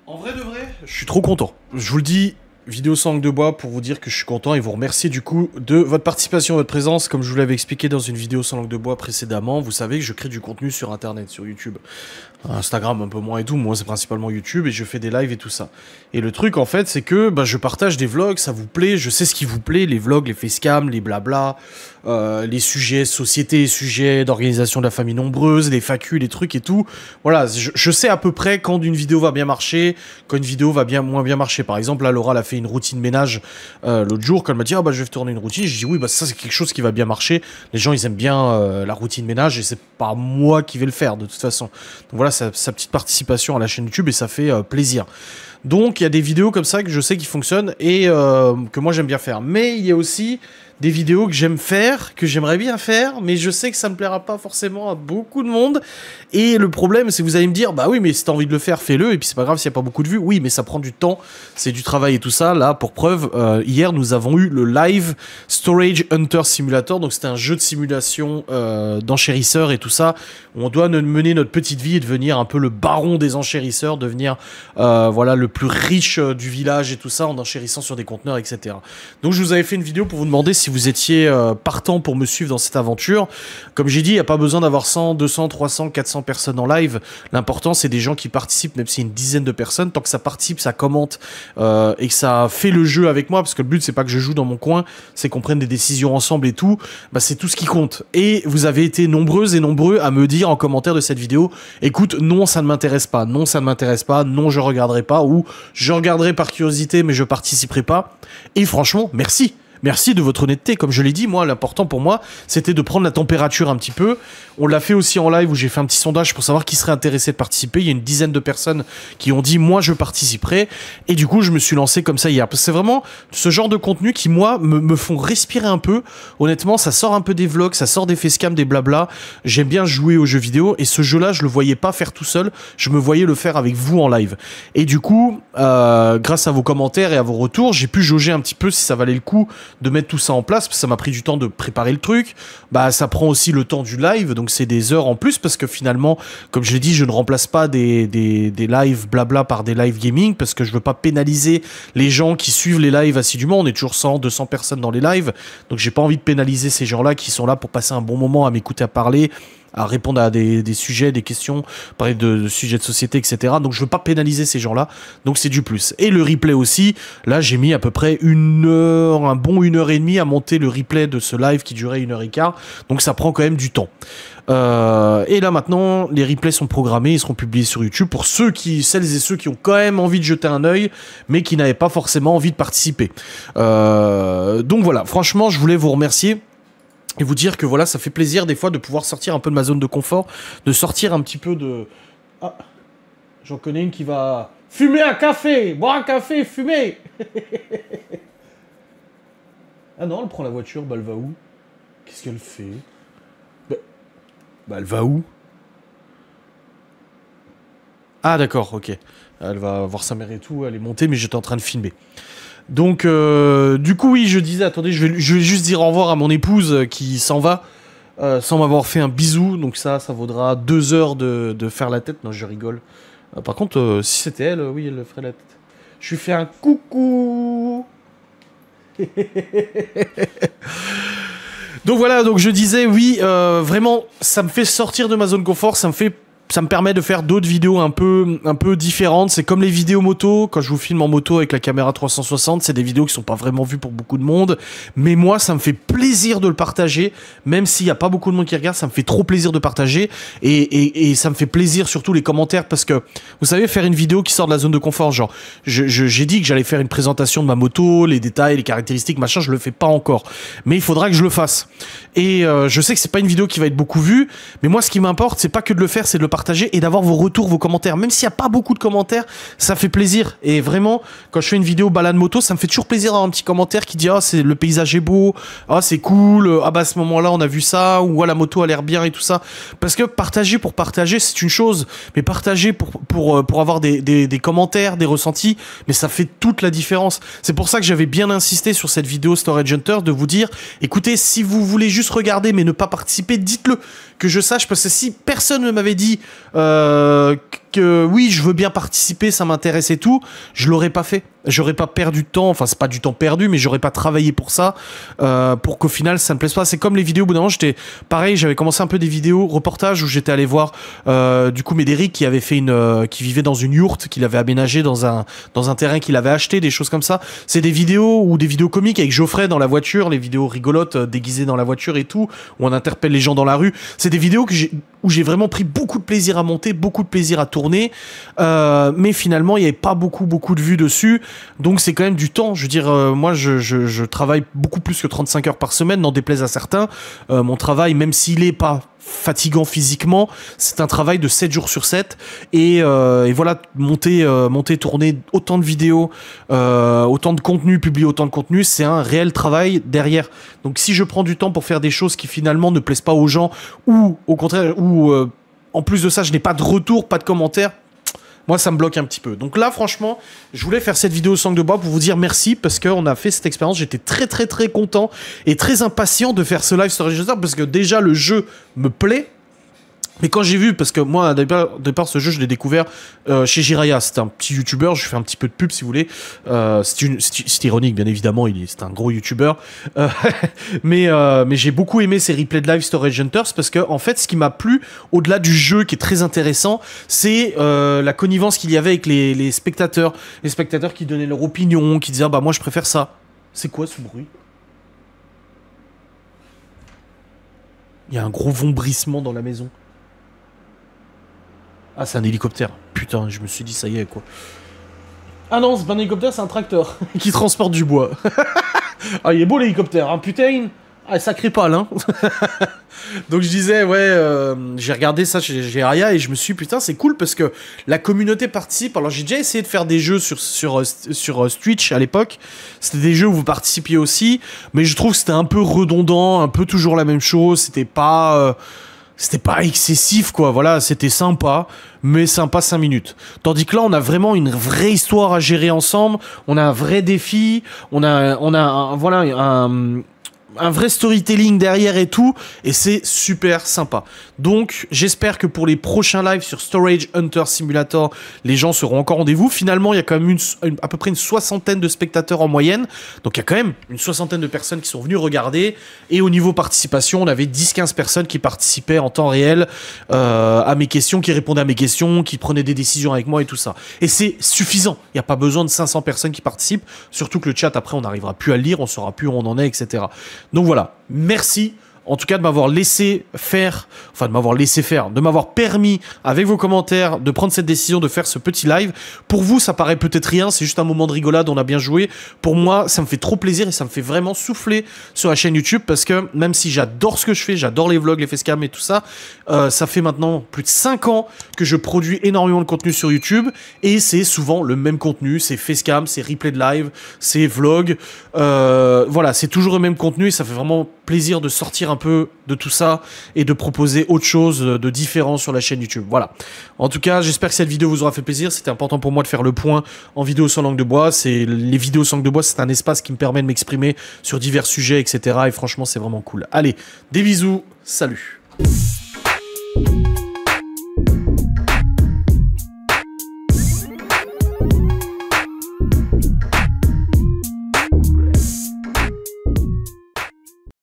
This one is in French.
En vrai de vrai, je suis trop content. Je vous le dis, vidéo sans langue de bois pour vous dire que je suis content et vous remercier du coup de votre participation, votre présence. Comme je vous l'avais expliqué dans une vidéo sans langue de bois précédemment, vous savez que je crée du contenu sur internet, sur YouTube. Instagram un peu moins et tout, moi c'est principalement YouTube et je fais des lives et tout ça. Et le truc en fait c'est que je partage des vlogs, ça vous plaît, je sais ce qui vous plaît, les vlogs, les facecam, les blabla, les sujets société, les sujets d'organisation de la famille nombreuse, les FAQ, les trucs et tout. Voilà, je sais à peu près quand une vidéo va bien marcher, quand une vidéo va moins bien marcher. Par exemple là Laura elle a fait une routine ménage l'autre jour, quand elle m'a dit je vais tourner une routine, j'ai dit oui ça c'est quelque chose qui va bien marcher, les gens ils aiment bien la routine ménage et c'est pas moi qui vais le faire de toute façon. Donc voilà sa petite participation à la chaîne YouTube et ça fait plaisir. Donc il y a des vidéos comme ça que je sais qui fonctionnent et que moi j'aime bien faire. Mais il y a aussi des vidéos que j'aime faire, que j'aimerais bien faire, mais je sais que ça me plaira pas forcément à beaucoup de monde. Et le problème, c'est que vous allez me dire, bah oui, mais si t'as envie de le faire, fais-le, et puis c'est pas grave s'il y a pas beaucoup de vues. Oui, mais ça prend du temps, c'est du travail et tout ça. Là, pour preuve, hier, nous avons eu le Live Storage Hunter Simulator, donc c'était un jeu de simulation d'enchérisseurs et tout ça. On doit mener notre petite vie et devenir un peu le baron des enchérisseurs, devenir voilà, le plus riche du village et tout ça, en enchérissant sur des conteneurs, etc. Donc je vous avais fait une vidéo pour vous demander si vous étiez partant pour me suivre dans cette aventure. Comme j'ai dit, il n'y a pas besoin d'avoir 100, 200, 300, 400 personnes en live. L'important, c'est des gens qui participent, même si c'est une dizaine de personnes. Tant que ça participe, ça commente et que ça fait le jeu avec moi, parce que le but, c'est pas que je joue dans mon coin, c'est qu'on prenne des décisions ensemble et tout. C'est tout ce qui compte. Et vous avez été nombreuses et nombreux à me dire en commentaire de cette vidéo, écoute, non, ça ne m'intéresse pas, non, ça ne m'intéresse pas, non, je regarderai pas, ou je regarderai par curiosité, mais je participerai pas. Et franchement, merci. Merci de votre honnêteté. Comme je l'ai dit, moi, l'important pour moi, c'était de prendre la température un petit peu. On l'a fait aussi en live où j'ai fait un petit sondage pour savoir qui serait intéressé de participer. Il y a une dizaine de personnes qui ont dit, moi, je participerai. Et du coup, je me suis lancé comme ça hier. Parce que c'est vraiment ce genre de contenu qui, moi, me font respirer un peu. Honnêtement, ça sort un peu des vlogs, ça sort des facecam, des blabla. J'aime bien jouer aux jeux vidéo. Et ce jeu-là, je le voyais pas faire tout seul. Je me voyais le faire avec vous en live. Et du coup, grâce à vos commentaires et à vos retours, j'ai pu jauger un petit peu si ça valait le coup de mettre tout ça en place, parce que ça m'a pris du temps de préparer le truc. Ça prend aussi le temps du live, donc c'est des heures en plus, parce que finalement, comme je l'ai dit, je ne remplace pas des lives blabla par des live gaming, parce que je veux pas pénaliser les gens qui suivent les lives assidûment. On est toujours 100, 200 personnes dans les lives, donc j'ai pas envie de pénaliser ces gens-là qui sont là pour passer un bon moment à m'écouter à parler, à répondre à des sujets, des questions, parler de sujets de société, etc. Donc je veux pas pénaliser ces gens-là, donc c'est du plus. Et le replay aussi, là j'ai mis à peu près une heure, un bon 1h30 à monter le replay de ce live qui durait 1h15, donc ça prend quand même du temps. Et là maintenant, les replays sont programmés, ils seront publiés sur YouTube pour celles et ceux qui ont quand même envie de jeter un œil, mais qui n'avaient pas forcément envie de participer. Donc voilà, franchement, je voulais vous remercier. Et vous dire que voilà, ça fait plaisir des fois de pouvoir sortir un peu de ma zone de confort, de sortir un petit peu de... Ah, j'en connais une qui va fumer un café, boire un café, fumer. Ah non, elle prend la voiture, elle va où? Qu'est-ce qu'elle fait? Elle va où? Ah d'accord, ok. Elle va voir sa mère et tout, elle est montée, mais j'étais en train de filmer. Donc, du coup, oui, je disais, attendez, je vais juste dire au revoir à mon épouse qui s'en va, sans m'avoir fait un bisou. Donc ça vaudra 2 heures de faire la tête. Non, je rigole. Par contre, si c'était elle, oui, elle ferait la tête. Je lui fais un coucou. Donc voilà, donc je disais, oui, vraiment, ça me fait sortir de ma zone confort, ça me permet de faire d'autres vidéos un peu différentes. C'est comme les vidéos moto. Quand je vous filme en moto avec la caméra 360, c'est des vidéos qui sont pas vraiment vues pour beaucoup de monde. Mais moi, ça me fait plaisir de le partager. Même s'il y a pas beaucoup de monde qui regarde, ça me fait trop plaisir de partager. Et ça me fait plaisir surtout les commentaires parce que, vous savez, faire une vidéo qui sort de la zone de confort, genre, j'ai dit que j'allais faire une présentation de ma moto, les détails, les caractéristiques, machin, je le fais pas encore. Mais il faudra que je le fasse. Et je sais que c'est pas une vidéo qui va être beaucoup vue, mais moi, ce qui m'importe, c'est pas que de le faire, c'est de le partager et d'avoir vos retours, vos commentaires. Même s'il n'y a pas beaucoup de commentaires, ça fait plaisir. Et vraiment, quand je fais une vidéo balade moto, ça me fait toujours plaisir d'avoir un petit commentaire qui dit « Ah, le paysage est beau. Ah, c'est cool. Ah, bah, à ce moment-là, on a vu ça. » Ou « Ah, la moto a l'air bien et tout ça. » Parce que partager pour partager, c'est une chose. Mais partager pour avoir des commentaires, des ressentis, mais ça fait toute la différence. C'est pour ça que j'avais bien insisté sur cette vidéo Storage Hunter, de vous dire « Écoutez, si vous voulez juste regarder mais ne pas participer, dites-le. Que je sache, parce que si personne ne m'avait dit que oui, je veux bien participer, ça m'intéresse et tout, je l'aurais pas fait. J'aurais pas perdu de temps, enfin c'est pas du temps perdu, mais j'aurais pas travaillé pour ça, pour qu'au final ça me plaise pas. C'est comme les vidéos, au bout d'un moment j'étais pareil, j'avais commencé un peu des vidéos reportages où j'étais allé voir du coup Médéric qui avait fait qui vivait dans une yourte qu'il avait aménagé dans un terrain qu'il avait acheté, des choses comme ça. C'est des vidéos ou des vidéos comiques avec Geoffrey dans la voiture, les vidéos rigolotes déguisées dans la voiture et tout, où on interpelle les gens dans la rue. C'est des vidéos où j'ai vraiment pris beaucoup de plaisir à monter, beaucoup de plaisir à tourner, mais finalement il n'y avait pas beaucoup de vues dessus. Donc c'est quand même du temps, je veux dire, moi je travaille beaucoup plus que 35 heures par semaine, n'en déplaise à certains. Mon travail, même s'il est pas fatigant physiquement, c'est un travail de 7 jours sur 7, et voilà, monter, tourner autant de vidéos, autant de contenu, publier autant de contenu, c'est un réel travail derrière. Donc si je prends du temps pour faire des choses qui finalement ne plaisent pas aux gens, ou au contraire, ou en plus de ça je n'ai pas de retour, pas de commentaires, moi, ça me bloque un petit peu. Donc là, franchement, je voulais faire cette vidéo Sangle de bois pour vous dire merci parce qu'on a fait cette expérience. J'étais très content et très impatient de faire ce live Storage Hunter parce que déjà, le jeu me plaît. Mais quand j'ai vu, parce que moi, au départ, ce jeu, je l'ai découvert chez Jiraya. C'est un petit youtubeur, je fais un petit peu de pub si vous voulez. C'est ironique, bien évidemment, c'est un gros youtubeur. Mais j'ai beaucoup aimé ces replays de live Storage Hunters parce que, en fait, ce qui m'a plu, au-delà du jeu qui est très intéressant, c'est la connivence qu'il y avait avec les spectateurs. Les spectateurs qui donnaient leur opinion, qui disaient ah, bah moi je préfère ça. C'est quoi ce bruit? Il y a un gros vombrissement dans la maison. Ah, c'est un hélicoptère. Putain, je me suis dit, ça y est, quoi. Ah non, c'est pas un hélicoptère, c'est un tracteur qui transporte du bois. Ah, il est beau l'hélicoptère, hein, putain. Ah, sacré pâle, hein. Donc je disais, ouais, j'ai regardé ça chez Jiraya et je me suis dit, putain, c'est cool parce que la communauté participe. Alors j'ai déjà essayé de faire des jeux sur Twitch à l'époque. C'était des jeux où vous participiez aussi, mais je trouve que c'était un peu redondant, un peu toujours la même chose. C'était pas excessif, quoi. Voilà, c'était sympa, mais sympa 5 minutes. Tandis que là, on a vraiment une vraie histoire à gérer ensemble. On a un vrai défi. On a un vrai storytelling derrière et tout, et c'est super sympa. Donc, j'espère que pour les prochains lives sur Storage Hunter Simulator, les gens seront encore au rendez-vous. Finalement, il y a quand même à peu près une soixantaine de spectateurs en moyenne, donc il y a quand même une soixantaine de personnes qui sont venues regarder, et au niveau participation, on avait 10-15 personnes qui participaient en temps réel à mes questions, qui répondaient à mes questions, qui prenaient des décisions avec moi et tout ça. Et c'est suffisant, il n'y a pas besoin de 500 personnes qui participent, surtout que le chat, après, on n'arrivera plus à le lire, on saura plus où on en est, etc. Donc voilà, merci en tout cas de m'avoir laissé faire, de m'avoir permis avec vos commentaires de prendre cette décision de faire ce petit live. Pour vous, ça paraît peut-être rien, c'est juste un moment de rigolade, on a bien joué. Pour moi, ça me fait trop plaisir et ça me fait vraiment souffler sur la chaîne YouTube parce que même si j'adore ce que je fais, j'adore les vlogs, les facecam et tout ça, ça fait maintenant plus de 5 ans que je produis énormément de contenu sur YouTube et c'est souvent le même contenu, c'est facecam, c'est replay de live, c'est vlog, voilà, c'est toujours le même contenu et ça fait vraiment plaisir de sortir un peu de tout ça et de proposer autre chose de différent sur la chaîne YouTube. Voilà. En tout cas, j'espère que cette vidéo vous aura fait plaisir. C'était important pour moi de faire le point en vidéo sans langue de bois. Les vidéos sans langue de bois, c'est un espace qui me permet de m'exprimer sur divers sujets, etc. Et franchement, c'est vraiment cool. Allez, des bisous. Salut.